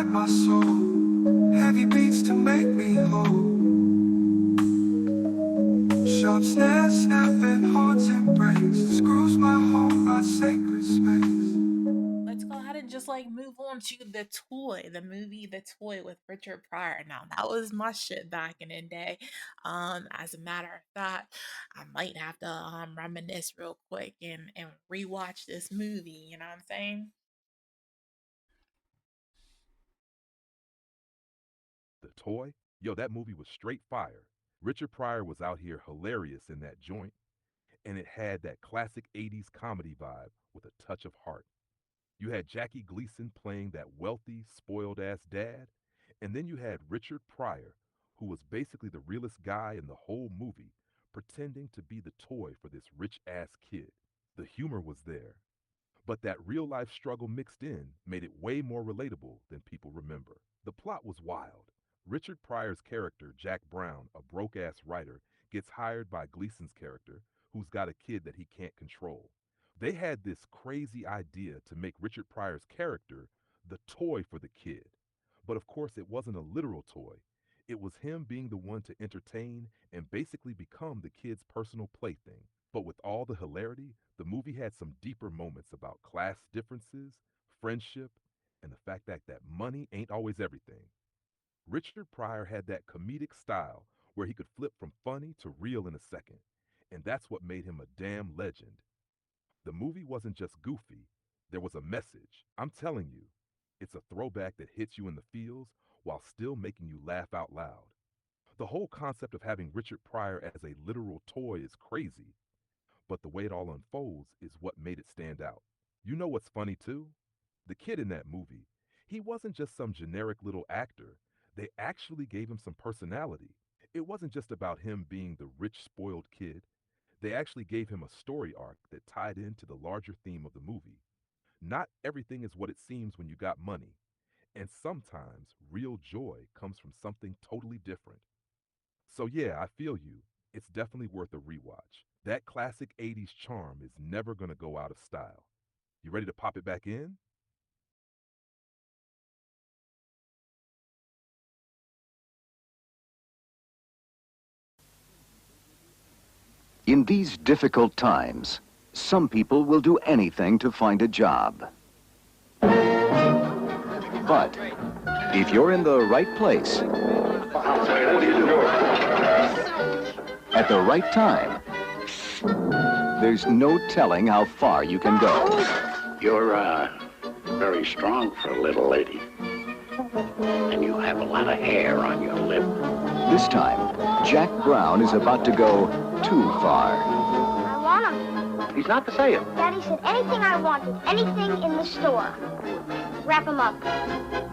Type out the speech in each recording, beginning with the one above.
my soul. Heavy beats to make me whole. Sharp snares snapping, hearts embrace. Screws my home, my sacred space. Let's go ahead and just like move on to the toy, the movie The Toy with Richard Pryor. Now that was my shit back in the day. As a matter of fact, I might have to reminisce real quick and rewatch this movie, you know what I'm saying? The Toy? Yo, that movie was straight fire. Richard Pryor was out here hilarious in that joint, and it had that classic 80s comedy vibe with a touch of heart. You had Jackie Gleason playing that wealthy, spoiled ass dad, and then you had Richard Pryor, who was basically the realest guy in the whole movie, pretending to be the toy for this rich ass kid. The humor was there, but that real life struggle mixed in made it way more relatable than people remember. The plot was wild. Richard Pryor's character, Jack Brown, a broke ass writer, gets hired by Gleason's character, who's got a kid that he can't control. They had this crazy idea to make Richard Pryor's character the toy for the kid. But of course, it wasn't a literal toy. It was him being the one to entertain and basically become the kid's personal plaything. But with all the hilarity, the movie had some deeper moments about class differences, friendship, and the fact that money ain't always everything. Richard Pryor had that comedic style where he could flip from funny to real in a second, and that's what made him a damn legend. The movie wasn't just goofy, there was a message. I'm telling you, it's a throwback that hits you in the feels while still making you laugh out loud. The whole concept of having Richard Pryor as a literal toy is crazy, but the way it all unfolds is what made it stand out. You know what's funny too? The kid in that movie, he wasn't just some generic little actor. They actually gave him some personality. It wasn't just about him being the rich, spoiled kid. They actually gave him a story arc that tied into the larger theme of the movie. Not everything is what it seems when you got money, and sometimes real joy comes from something totally different. So, yeah, I feel you. It's definitely worth a rewatch. That classic 80s charm is never going to go out of style. You ready to pop it back in? In these difficult times, some people will do anything to find a job. But if you're in the right place at the right time, there's no telling how far you can go. You're, very strong for a little lady. And you have a lot of hair on your lip. This time, Jack Brown is about to go too far. I want him. He's not to say it. Daddy said anything I wanted, anything in the store. Wrap him up.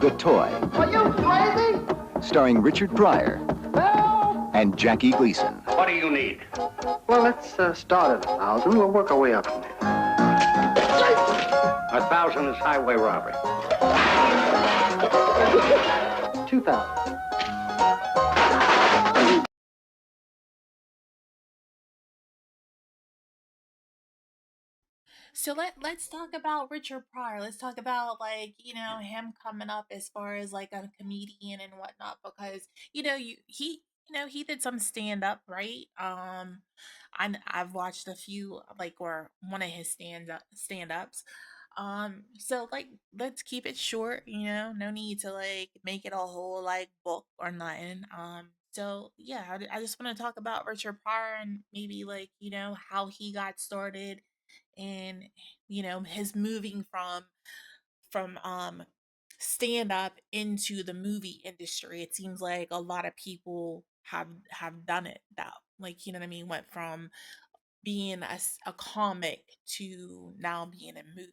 The Toy, Are you crazy? starring Richard Pryor Help! and Jackie Gleason. What do you need? Well, let's start at 1,000. We'll work our way up from there. 1,000 is highway robbery. 2,000. So let's talk about Richard Pryor. Let's talk about like him coming up as far as like a comedian and whatnot because he did some stand up right. I've watched a few like or one of his stand ups. So like let's keep it short. No need to like make it a whole like book or nothing. So yeah, I just want to talk about Richard Pryor and maybe like how he got started and his moving from stand up into the movie industry. It seems like a lot of people have done it that like what I mean went from being a comic to now being in movies.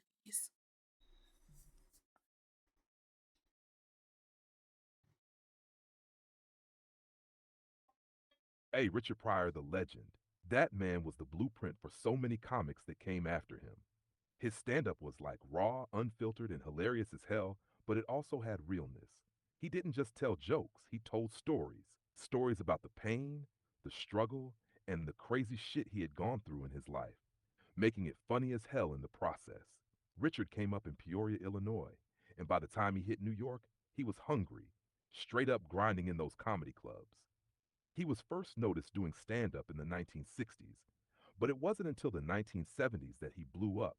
Hey, Richard Pryor, the legend. That man was the blueprint for so many comics that came after him. His stand up was like raw, unfiltered, and hilarious as hell, but it also had realness. He didn't just tell jokes, he told stories. Stories about the pain, the struggle, and the crazy shit he had gone through in his life, making it funny as hell in the process. Richard came up in Peoria, Illinois, and by the time he hit New York, He was hungry, straight up grinding in those comedy clubs. He was first noticed doing stand up in the 1960s, but it wasn't until the 1970s that he blew up,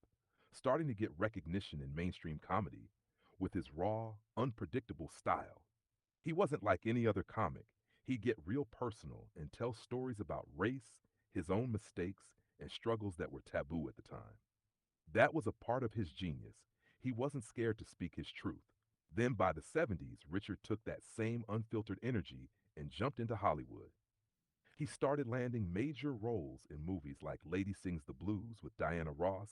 starting to get recognition in mainstream comedy with his raw, unpredictable style. He wasn't like any other comic. He'd get real personal and tell stories about race, his own mistakes, and struggles that were taboo at the time. That was a part of his genius. He wasn't scared to speak his truth. Then by the 70s, Richard took that same unfiltered energy and jumped into Hollywood. He started landing major roles in movies like Lady Sings the Blues with Diana Ross,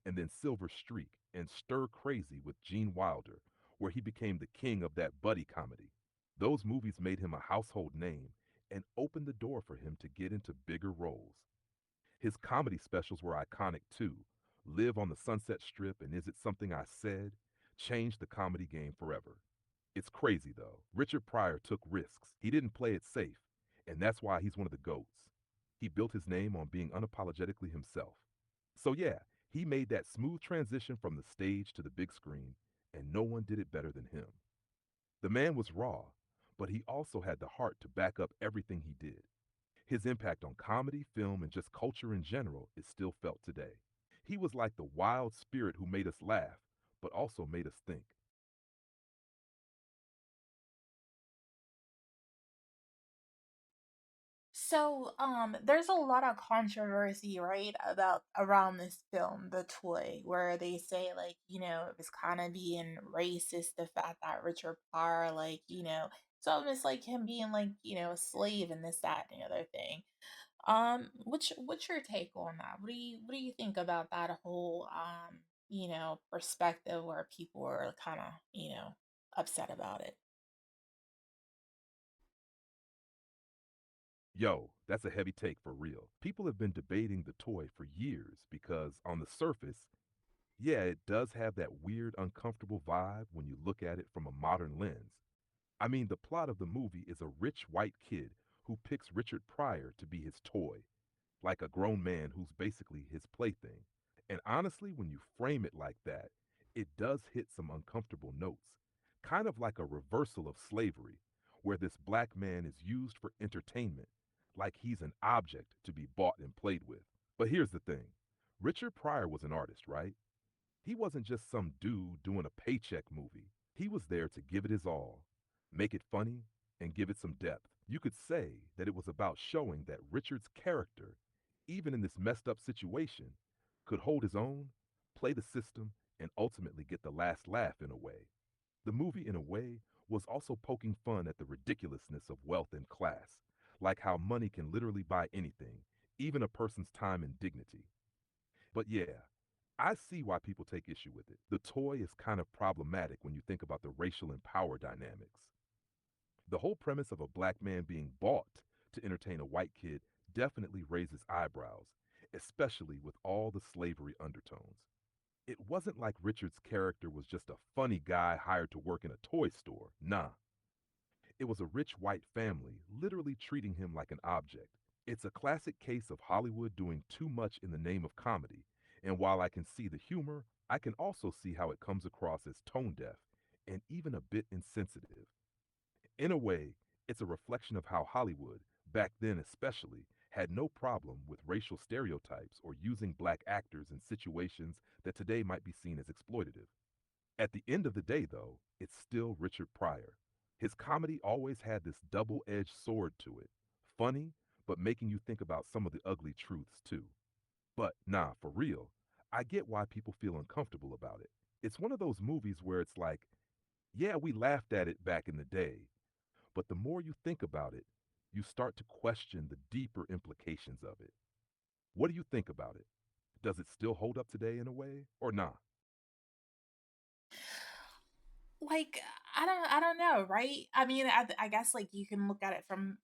and then Silver Streak and Stir Crazy with Gene Wilder, where he became the king of that buddy comedy. Those movies made him a household name and opened the door for him to get into bigger roles. His comedy specials were iconic too. Live on the Sunset Strip and Is It Something I Said changed the comedy game forever. It's crazy though. Richard Pryor took risks. He didn't play it safe, and that's why he's one of the GOATs. He built his name on being unapologetically himself. So yeah, he made that smooth transition from the stage to the big screen, and no one did it better than him. The man was raw, but he also had the heart to back up everything he did. His impact on comedy, film, and just culture in general is still felt today. He was like the wild spirit who made us laugh, but also made us think. So, there's a lot of controversy, right, about around this film, The Toy, where they say like, it was kind of being racist, the fact that Richard Pryor, like, it's almost like him being like, a slave and this, that, and the other thing. What's your take on that? What do you think about that whole perspective where people are kind of, upset about it? Yo, that's a heavy take for real. People have been debating the toy for years because, on the surface, yeah, it does have that weird, uncomfortable vibe when you look at it from a modern lens. I mean, the plot of the movie is a rich white kid who picks Richard Pryor to be his toy, like a grown man who's basically his plaything. And honestly, when you frame it like that, it does hit some uncomfortable notes, kind of like a reversal of slavery, where this black man is used for entertainment, like he's an object to be bought and played with. But here's the thing, Richard Pryor was an artist, right? He wasn't just some dude doing a paycheck movie. He was there to give it his all, make it funny, and give it some depth. You could say that it was about showing that Richard's character, even in this messed up situation, could hold his own, play the system, and ultimately get the last laugh in a way. The movie, in a way, was also poking fun at the ridiculousness of wealth and class, like how money can literally buy anything, even a person's time and dignity. But yeah, I see why people take issue with it. The toy is kind of problematic when you think about the racial and power dynamics. The whole premise of a black man being bought to entertain a white kid definitely raises eyebrows, especially with all the slavery undertones. It wasn't like Richard's character was just a funny guy hired to work in a toy store. Nah, it was a rich white family literally treating him like an object. It's a classic case of Hollywood doing too much in the name of comedy, and while I can see the humor, I can also see how it comes across as tone deaf and even a bit insensitive. In a way, it's a reflection of how Hollywood, back then especially, had no problem with racial stereotypes or using black actors in situations that today might be seen as exploitative. At the end of the day, though, it's still Richard Pryor. His comedy always had this double edged sword to it, funny, but making you think about some of the ugly truths too. But nah, for real, I get why people feel uncomfortable about it. It's one of those movies where it's like, yeah, we laughed at it back in the day, but the more you think about it, you start to question the deeper implications of it. What do you think about it? Does it still hold up today in a way or not? Like, I don't know, right? I mean, I guess like you can look at it from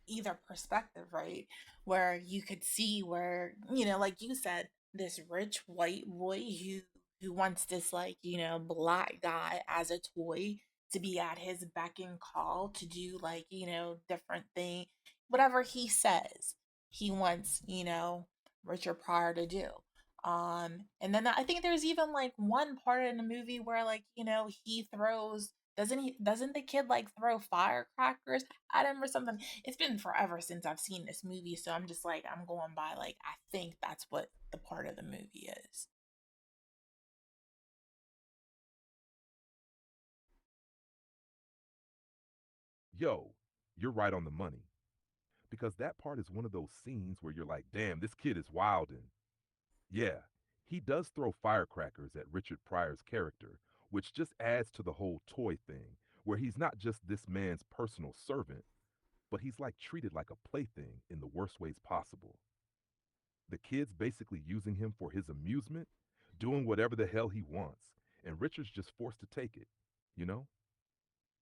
either perspective, right? Where you could see where, like you said, this rich white boy who wants this like, black guy as a toy to be at his beck and call to do like, different thing, whatever he says he wants, Richard Pryor to do. And then I think there's even like one part in the movie where like, he throws Doesn't the kid like throw firecrackers at him or something? It's been forever since I've seen this movie, so I'm just like I'm going by like I think that's what the part of the movie is. Yo, you're right on the money. Because that part is one of those scenes where you're like, damn, this kid is wildin'. Yeah, he does throw firecrackers at Richard Pryor's character, which just adds to the whole toy thing, where he's not just this man's personal servant, but he's like treated like a plaything in the worst ways possible. The kid's basically using him for his amusement, doing whatever the hell he wants, and Richard's just forced to take it, you know?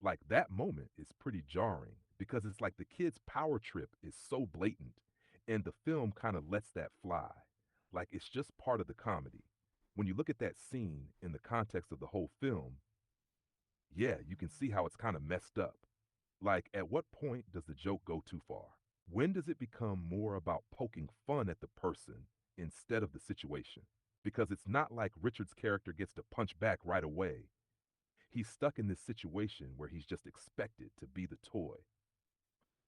Like that moment is pretty jarring because it's like the kid's power trip is so blatant, and the film kind of lets that fly. Like it's just part of the comedy. When you look at that scene in the context of the whole film, yeah, you can see how it's kind of messed up. Like, at what point does the joke go too far? When does it become more about poking fun at the person instead of the situation? Because it's not like Richard's character gets to punch back right away. He's stuck in this situation where he's just expected to be the toy.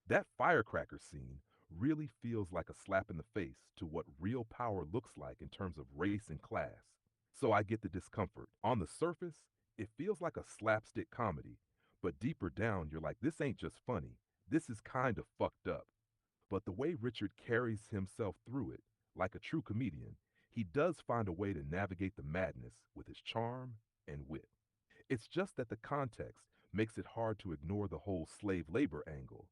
That firecracker scene really feels like a slap in the face to what real power looks like in terms of race and class. So I get the discomfort. On the surface, it feels like a slapstick comedy, but deeper down, you're like, this ain't just funny. This is kind of fucked up. But the way Richard carries himself through it, like a true comedian, he does find a way to navigate the madness with his charm and wit. It's just that the context makes it hard to ignore the whole slave labor angle,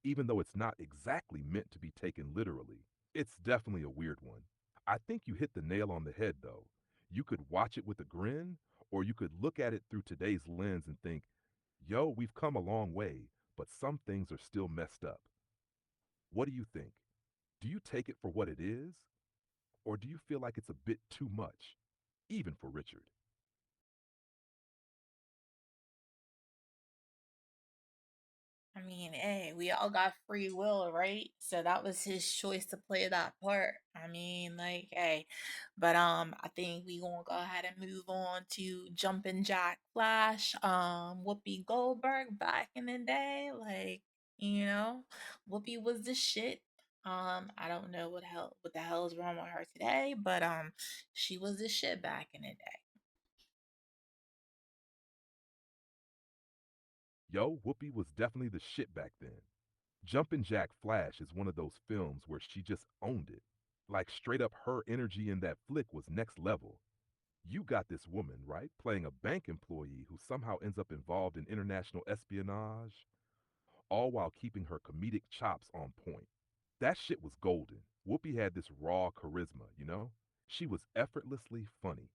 even though it's not exactly meant to be taken literally. It's definitely a weird one. I think you hit the nail on the head, though. You could watch it with a grin, or you could look at it through today's lens and think, yo, we've come a long way, but some things are still messed up. What do you think? Do you take it for what it is, or do you feel like it's a bit too much, even for Richard? I mean, hey, we all got free will, right? So that was his choice to play that part. I mean, like, hey, but I think we gonna go ahead and move on to Jumpin' Jack Flash. Whoopi Goldberg back in the day, like, you know, Whoopi was the shit. I don't know what the hell is wrong with her today, but she was the shit back in the day. Yo, Whoopi was definitely the shit back then. Jumpin' Jack Flash is one of those films where she just owned it. Like, straight up, her energy in that flick was next level. You got this woman, right, playing a bank employee who somehow ends up involved in international espionage, all while keeping her comedic chops on point. That shit was golden. Whoopi had this raw charisma, you know? She was effortlessly funny,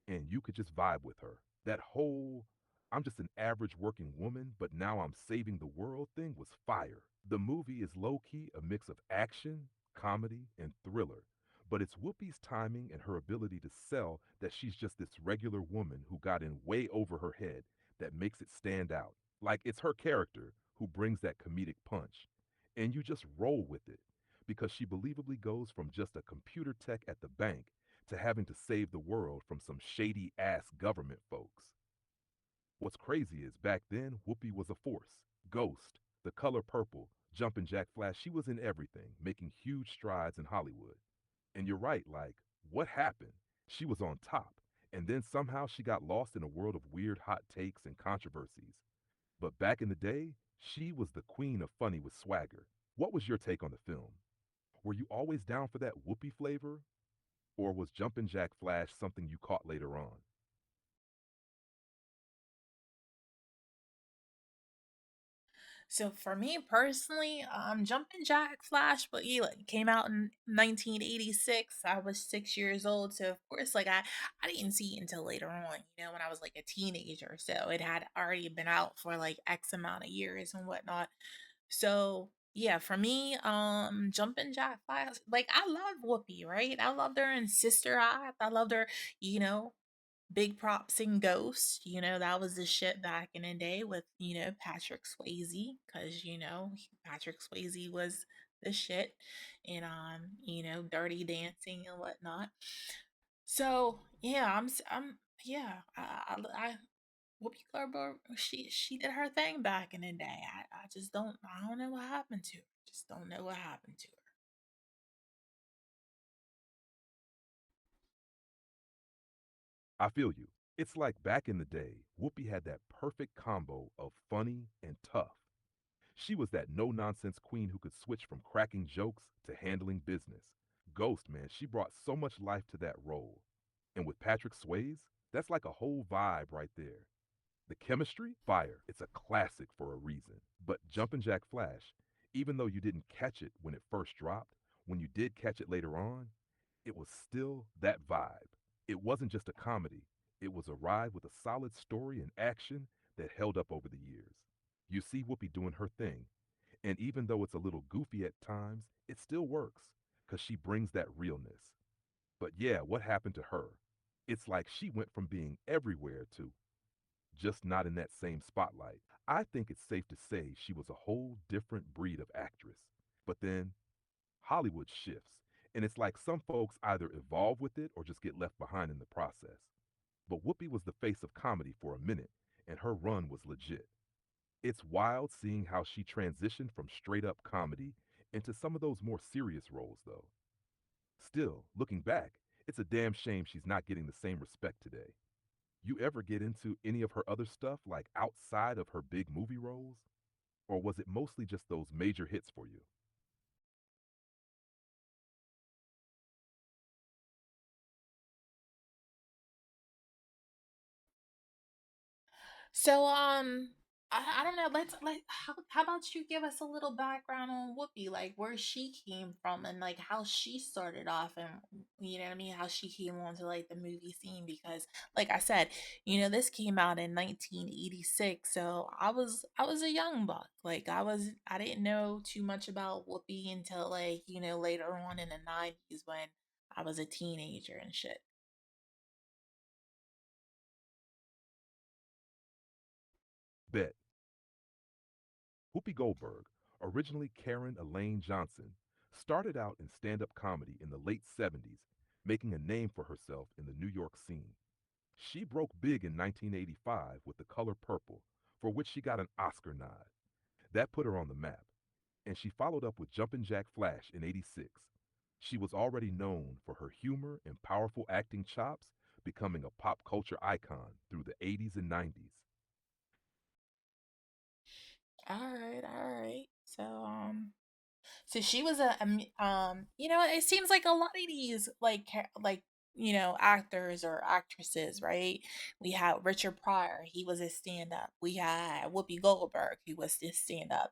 and you could just vibe with her. That whole, I'm just an average working woman, but now I'm saving the world thing was fire. The movie is low key a mix of action, comedy, and thriller, but it's Whoopi's timing and her ability to sell that she's just this regular woman who got in way over her head that makes it stand out. Like it's her character who brings that comedic punch, and you just roll with it because she believably goes from just a computer tech at the bank to having to save the world from some shady ass government folks. What's crazy is back then, Whoopi was a force. Ghost, The Color Purple, Jumpin' Jack Flash, she was in everything, making huge strides in Hollywood. And you're right, like, what happened? She was on top, and then somehow she got lost in a world of weird hot takes and controversies. But back in the day, she was the queen of funny with swagger. What was your take on the film? Were you always down for that Whoopi flavor, or was Jumpin' Jack Flash something you caught later on? So for me personally, Jumpin' Jack Flash, but he like came out in 1986. I was 6 years old, so of course, like I didn't see it until later on. You know, when I was like a teenager, so it had already been out for like X amount of years and whatnot. So yeah, for me, Jumpin' Jack Flash, like I love Whoopi, right? I loved her in Sister Act. I loved her, you know, big props in Ghost. You know, that was the shit back in the day with, Patrick Swayze. Cause, Patrick Swayze was the shit in Dirty Dancing and whatnot. So yeah, I'm yeah, Whoopi Goldberg, she did her thing back in the day. I just don't know what happened to her. Just don't know what happened to her. I feel you. It's like back in the day, Whoopi had that perfect combo of funny and tough. She was that no nonsense queen who could switch from cracking jokes to handling business. Ghost, man, she brought so much life to that role. And with Patrick Swayze, that's like a whole vibe right there. The chemistry, fire. It's a classic for a reason. But Jumpin' Jack Flash, even though you didn't catch it when it first dropped, when you did catch it later on, it was still that vibe. It wasn't just a comedy, it was a ride with a solid story and action that held up over the years. You see Whoopi doing her thing, and even though it's a little goofy at times, it still works because she brings that realness. But yeah, what happened to her? It's like she went from being everywhere to just not in that same spotlight. I think it's safe to say she was a whole different breed of actress. But then Hollywood shifts, and it's like some folks either evolve with it or just get left behind in the process. But Whoopi was the face of comedy for a minute, and her run was legit. It's wild seeing how she transitioned from straight up comedy into some of those more serious roles, though. Still, looking back, it's a damn shame she's not getting the same respect today. You ever get into any of her other stuff, like outside of her big movie roles? Or was it mostly just those major hits for you? So I don't know. Let's like how about you give us a little background on Whoopi, like where she came from and like how she started off and you know what I mean, how she came onto like the movie scene because like I said, this came out in 1986. So I was a young buck. Like I didn't know too much about Whoopi until like, later on in the 90s when I was a teenager and shit. Bet. Whoopi Goldberg, originally Karen Elaine Johnson, started out in stand up comedy in the late 70s, making a name for herself in the New York scene. She broke big in 1985 with The Color Purple, for which she got an Oscar nod. That put her on the map, and she followed up with Jumpin' Jack Flash in '86. She was already known for her humor and powerful acting chops, becoming a pop culture icon through the '80s and '90s. All right. So she was it seems like a lot of these like actors or actresses, right? We had Richard Pryor, he was a stand up. We had Whoopi Goldberg, he was this stand up.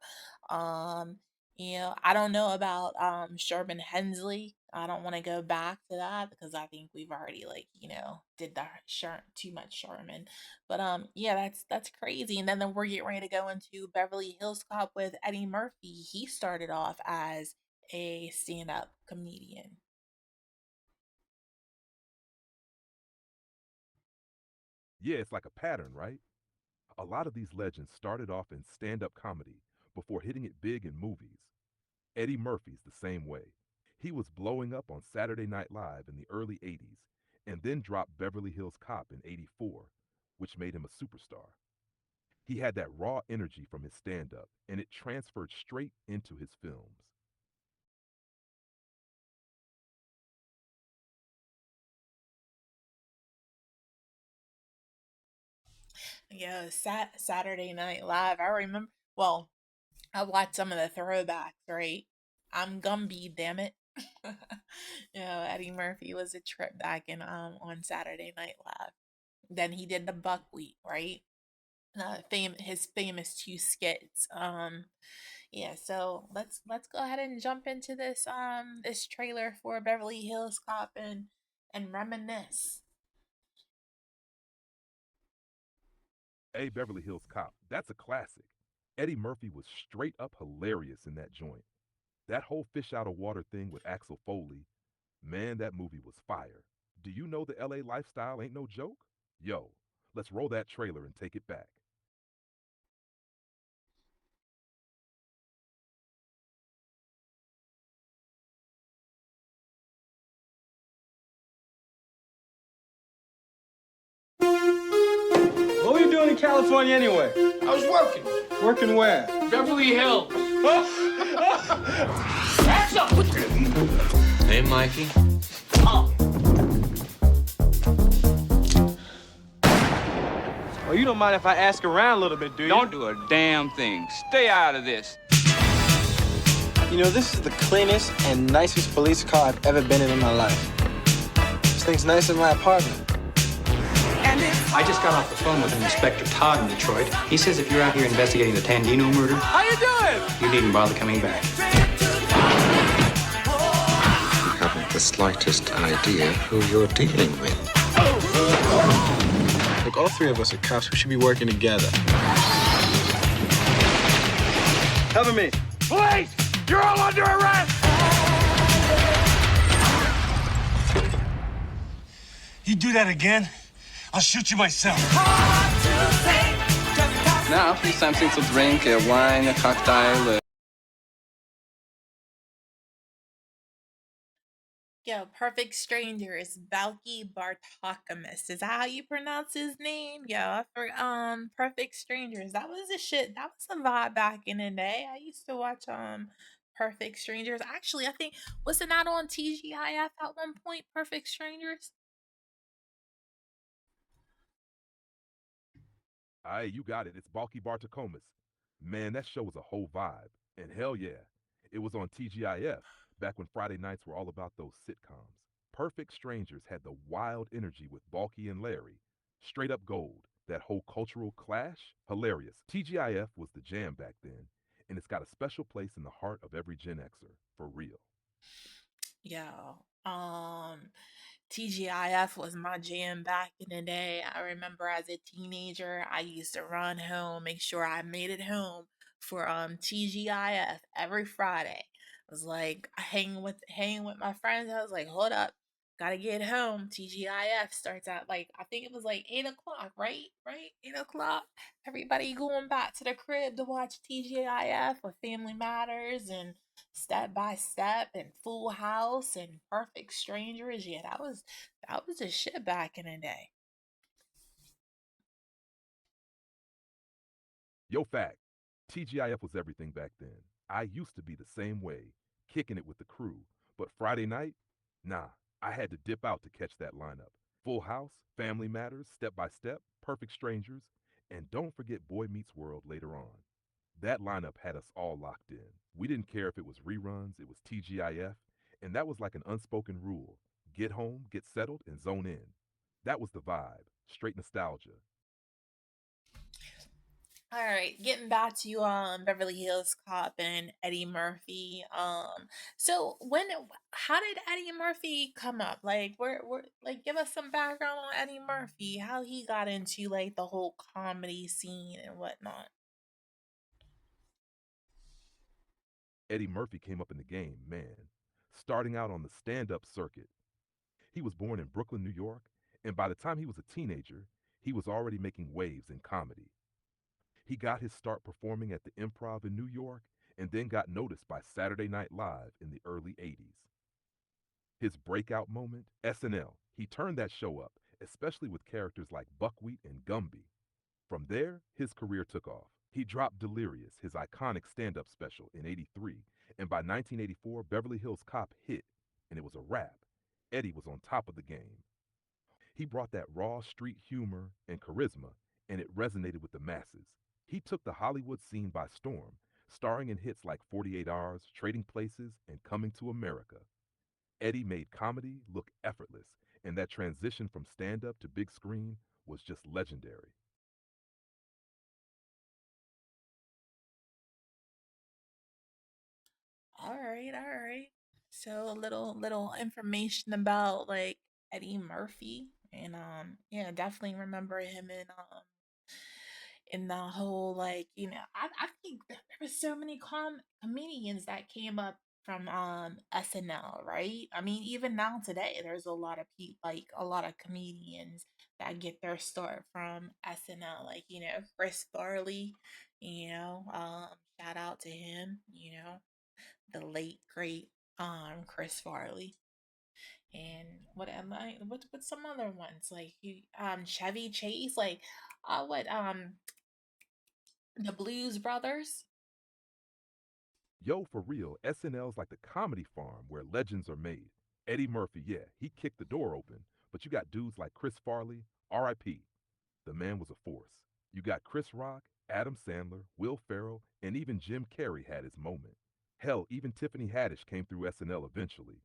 Um, I don't know about Sherman Hensley. I don't want to go back to that because I think we've already like, did the too much Sherman. But yeah, that's crazy. And then we're getting ready to go into Beverly Hills Cop with Eddie Murphy. He started off as a stand-up comedian. Yeah, it's like a pattern, right? A lot of these legends started off in stand up comedy before hitting it big in movies. Eddie Murphy's the same way. He was blowing up on Saturday Night Live in the early '80s and then dropped Beverly Hills Cop in '84, which made him a superstar. He had that raw energy from his stand up, and it transferred straight into his films. Yeah, Saturday Night Live. I remember. Well, I watched some of the throwbacks. Right, I'm Gumby. Damn it. Eddie Murphy was a trip back in on Saturday Night Live. Then he did the buckwheat, right? His famous two skits. Yeah, so let's go ahead and jump into this trailer for Beverly Hills Cop and reminisce. Hey, Beverly Hills Cop, that's a classic. Eddie Murphy was straight up hilarious in that joint. That whole fish out of water thing with Axel Foley, man, that movie was fire. Do you know the LA lifestyle ain't no joke? Yo, let's roll that trailer and take it back. What were you doing California anyway? I was working. Working where? Beverly Hills. Hey, Mikey. Oh, you don't mind if I ask around a little bit, do you? Don't do a damn thing. Stay out of this. You know, this is the cleanest and nicest police car I've ever been in my life. This thing's nicer than my apartment. I just got off the phone with Inspector Todd in Detroit. He says if you're out here investigating the Tandino murder, How you doing? you needn't bother coming back. You haven't the slightest idea who you're dealing with. Look, all three of us are cops. We should be working together. Cover me. Police! You're all under arrest! You do that again, I'll shoot you myself. Now, please something to drink, a wine, a cocktail. Yo, Perfect Strangers, Balky Bartokomous. Is that how you pronounce his name? Yo, Perfect Strangers. That was the shit. That was the vibe back in the day. I used to watch Perfect Strangers. Actually, I think wasn't that on TGIF at one point? Perfect Strangers. Aye, you got it. It's Balky Bartokomous. Man, that show was a whole vibe. And hell yeah, it was on TGIF back when Friday nights were all about those sitcoms. Perfect Strangers had the wild energy with Balky and Larry. Straight up gold. That whole cultural clash, hilarious. TGIF was the jam back then, and it's got a special place in the heart of every Gen Xer, for real. Yo, TGIF was my jam back in the day. I remember as a teenager, I used to run home, make sure I made it home for TGIF every Friday. I was like hanging with my friends. I was like, hold up, gotta get home. TGIF starts at like I think it was like 8 o'clock, right? Right, 8 o'clock. Everybody going back to the crib to watch TGIF with Family Matters and Step by Step and Full House and Perfect Strangers. Yeah, that was a shit back in the day. Yo, fact, TGIF was everything back then. I used to be the same way, kicking it with the crew. But Friday night, nah, I had to dip out to catch that lineup. Full House, Family Matters, Step by Step, Perfect Strangers, and don't forget Boy Meets World later on. That lineup had us all locked in. We didn't care if it was reruns, it was TGIF, and that was like an unspoken rule. Get home, get settled, and zone in. That was the vibe. Straight nostalgia. All right, getting back to Beverly Hills Cop and Eddie Murphy. So how did Eddie Murphy come up? Like, where, like, give us some background on Eddie Murphy, how he got into like the whole comedy scene and whatnot. Eddie Murphy came up in the game, man, starting out on the stand up circuit. He was born in Brooklyn, New York, and by the time he was a teenager, he was already making waves in comedy. He got his start performing at the Improv in New York and then got noticed by Saturday Night Live in the early 80s. His breakout moment, SNL. He turned that show up, especially with characters like Buckwheat and Gumby. From there, his career took off. He dropped Delirious, his iconic stand up special, in '83, and by 1984, Beverly Hills Cop hit, and it was a wrap. Eddie was on top of the game. He brought that raw street humor and charisma, and it resonated with the masses. He took the Hollywood scene by storm, starring in hits like 48 Hours, Trading Places, and Coming to America. Eddie made comedy look effortless, and that transition from stand up to big screen was just legendary. All right. So a little information about like Eddie Murphy, and yeah, definitely remember him in the whole like I think there were so many comedians that came up from SNL, right? I mean, even now today, there's a lot of people like a lot of comedians that get their start from SNL, like Chris Farley, shout out to him, the late great Chris Farley. And what am I? What's some other ones like you Chevy Chase? Like what the Blues Brothers. Yo, for real, SNL's like the comedy farm where legends are made. Eddie Murphy, yeah, he kicked the door open, but you got dudes like Chris Farley, R.I.P. The man was a force. You got Chris Rock, Adam Sandler, Will Ferrell, and even Jim Carrey had his moment. Hell, even Tiffany Haddish came through SNL eventually.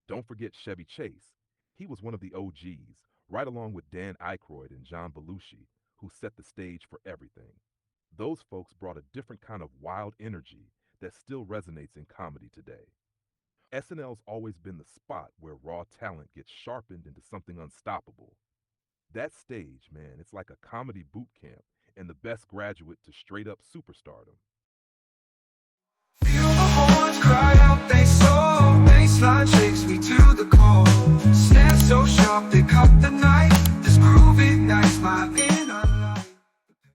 Don't forget Chevy Chase. He was one of the OGs, right along with Dan Aykroyd and John Belushi, who set the stage for everything. Those folks brought a different kind of wild energy that still resonates in comedy today. SNL's always been the spot where raw talent gets sharpened into something unstoppable. That stage, man, it's like a comedy boot camp and the best graduate to straight up superstardom. Feel the horns cry out, they soar. Baseline shakes me to the core. Stand so sharp, they cut the night. This groove ignites.